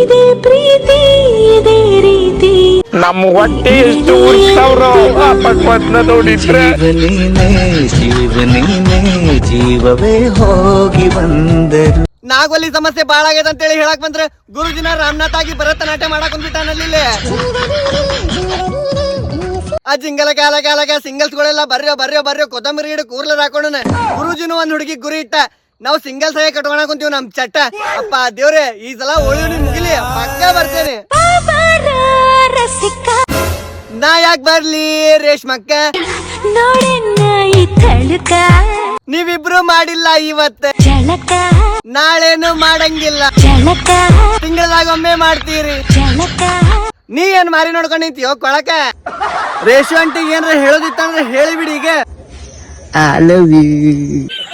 ಇದೇ ಪ್ರೀತಿ ಇದೇ ರೀತಿ ನಮ್ಮ ಹೊಟ್ಟೆ ಎಷ್ಟು ಉರ್ಸ್ತಾವ್ರೋ ಪಕ್ವತ್ನ ನೋಡಿದ್ರೆ. ಜೀವನೀನೇ ಜೀವವೇ ಹೋಗಿ ಬಂದರು. ನಾಗೋಲಿ ಸಮಸ್ಯೆ ಬಾಳ ಆಗೈತೆ ಅಂತೇಳಿ ಹೇಳಕ್ ಬಂದ್ರೆ ಗುರುಜಿನ ರಾಮನಾಥ್ ಆಗಿ ಭರತನಾಟ್ಯ ಮಾಡಕ್ ಬಂದ್ಬಿಟ್ಟಾನಲ್ಲಿ. ಆ ಜಿಂಗಲ ಕಾಲ ಕಾಲಕ ಸಿಂಗಲ್ಸ್ಗಳೆಲ್ಲ ಬರ್ರಿ ಕೊತ್ತಂಬರಿ ಗಿಡ ಕೂರ್ಲರ್ ಹಾಕೊಂಡನ. ಗುರುಜಿನ ಒಂದ್ ಹುಡುಗಿ ಗುರಿ ಇಟ್ಟ, ನಾವು ಸಿಂಗಲ್ಸ್ ಆಗಿ ಕಟ್ಕೊಳ ಕುಂತೀವಿ ನಮ್ ಚಟ್ಟ. ಅಪ್ಪ ದೇವ್ರೆ ಈ ಸಲ ಹೋಳಿ ಮುಗಿಲಿ, ಪಕ್ಕ ಬರ್ತೇನೆ. ನಾ ಯಾಕೆ ಬರ್ಲಿ ರೇಷ್ಮಕ್ಕ, ನೀವಿಬ್ರು ಮಾಡಿಲ್ಲ ಇವತ್ತ, ನಾಳೇನು ಮಾಡಂಗಿಲ್ಲ, ತಿಂಗಳದಾಗೊಮ್ಮೆ ಮಾಡ್ತೀರಿ. ನೀ ಏನ್ ಮಾರಿ ನೋಡ್ಕೊಂಡ್ ನಿಂತೀಯೋ ಕೊಳಕ. ರೇಷು ಅಂಟಿಗೆ ಏನಾರ ಹೇಳೋದಿತ್ತಂದ್ರೆ ಹೇಳಿಬಿಡಿ ಈಗ. I love you.